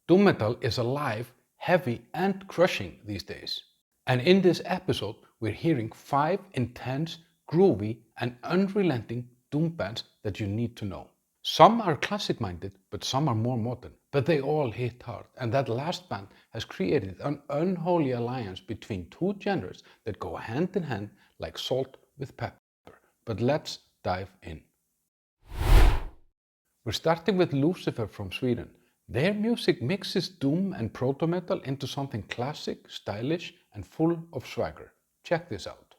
Doom metal is alive, heavy and crushing these days. And in this episode, we're hearing 5 intense, groovy and unrelenting doom bands that you need to know. Some are classic-minded, but some are more modern. But they all hit hard, and that last band has created an unholy alliance between two genres that go hand in hand like salt with pepper. But let's dive in. We're starting with Lucifer from Sweden. Their music mixes doom and proto metal into something classic, stylish, and full of swagger. Check this out.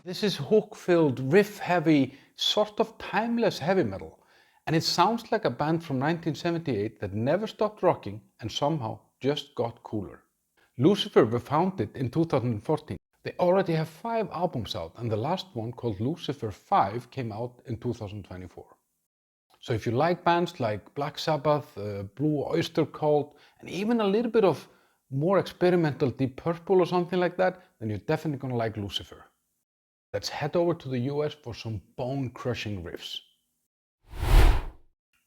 This is hook-filled, riff-heavy, sort of timeless heavy metal. And it sounds like a band from 1978 that never stopped rocking and somehow just got cooler. Lucifer were founded in 2014. They already have 5 albums out, and the last one, called Lucifer 5, came out in 2024. So if you like bands like Black Sabbath, Blue Oyster Cult, and even a little bit of more experimental Deep Purple or something like that, then you're definitely gonna like Lucifer. Let's head over to the US for some bone-crushing riffs.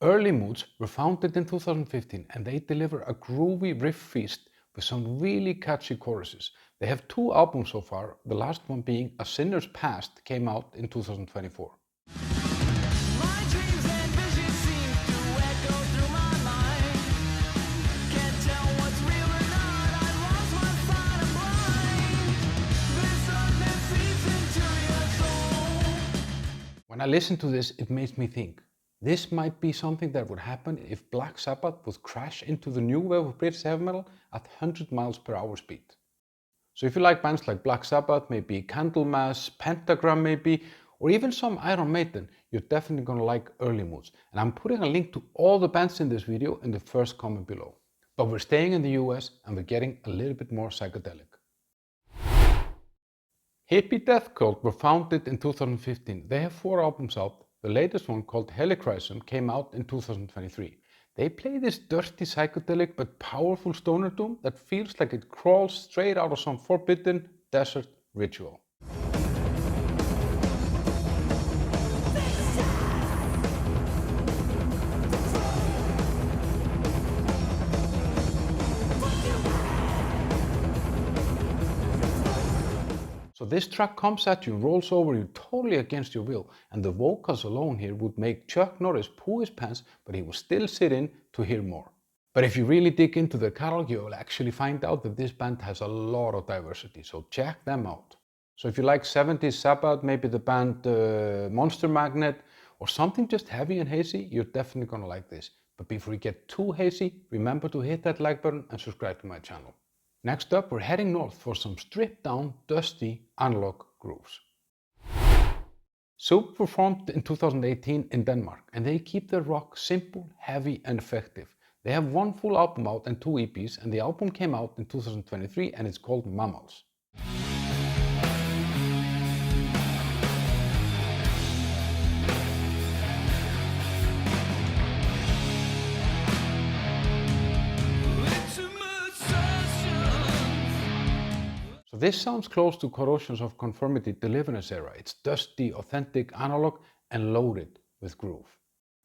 Early Moods were founded in 2015 and they deliver a groovy riff feast with some really catchy choruses. They have 2 albums so far, the last one being A Sinner's Past came out in 2024. When I listen to this, it makes me think, this might be something that would happen if Black Sabbath would crash into the new wave of British heavy metal at 100 miles per hour speed. So if you like bands like Black Sabbath, maybe Candlemass, Pentagram maybe, or even some Iron Maiden, you're definitely gonna like Early Moods. And I'm putting a link to all the bands in this video in the first comment below. But we're staying in the US and we're getting a little bit more psychedelic. Hippie Death Cult were founded in 2015. They have 4 albums out. The latest one, called Helichrysum, came out in 2023. They play this dirty psychedelic but powerful stoner doom that feels like it crawls straight out of some forbidden desert ritual. So this track comes at you and rolls over you totally against your will, and the vocals alone here would make Chuck Norris poo his pants, but he will still sit in to hear more. But if you really dig into their catalog, you will actually find out that this band has a lot of diversity, so check them out. So if you like 70s Sabbath, maybe the band Monster Magnet, or something just heavy and hazy, you're definitely gonna like this. But before you get too hazy, remember to hit that like button and subscribe to my channel. Next up, we're heading north for some stripped-down, dusty, analog grooves. Zeup were formed in 2018 in Denmark, and they keep their rock simple, heavy, and effective. They have 1 full album out and 2 EPs, and the album came out in 2023, and it's called Mammals. So this sounds close to Corrosions of Conformity Deliverance era. It's dusty, authentic, analog, and loaded with groove.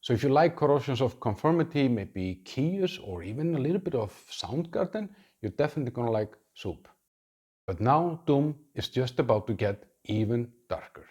So if you like Corrosions of Conformity, maybe Kyuss, or even a little bit of Soundgarden, you're definitely gonna like Zeup. But now Doom is just about to get even darker.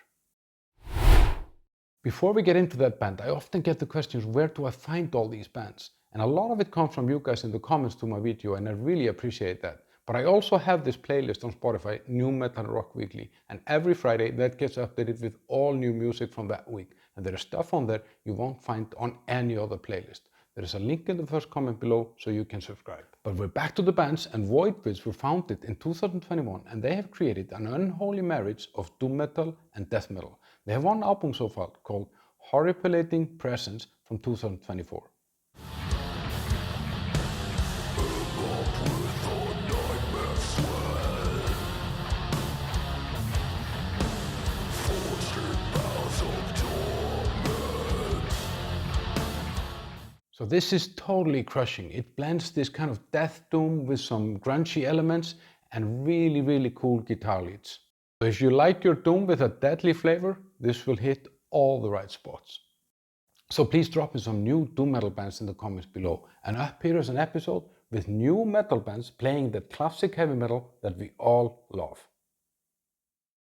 Before we get into that band, I often get the questions, where do I find all these bands? And a lot of it comes from you guys in the comments to my video, and I really appreciate that. But I also have this playlist on Spotify, New Metal Rock Weekly, and every Friday that gets updated with all new music from that week. And there is stuff on there you won't find on any other playlist. There is a link in the first comment below so you can subscribe. But we're back to the bands, and Voidwitch were founded in 2021, and they have created an unholy marriage of doom metal and death metal. They have 1 album so far called Horripilating Presence from 2024. So this is totally crushing. It blends this kind of death doom with some grungy elements and really, really cool guitar leads. So if you like your doom with a deadly flavor, this will hit all the right spots. So please drop in some new doom metal bands in the comments below, and up here is an episode with new metal bands playing the classic heavy metal that we all love.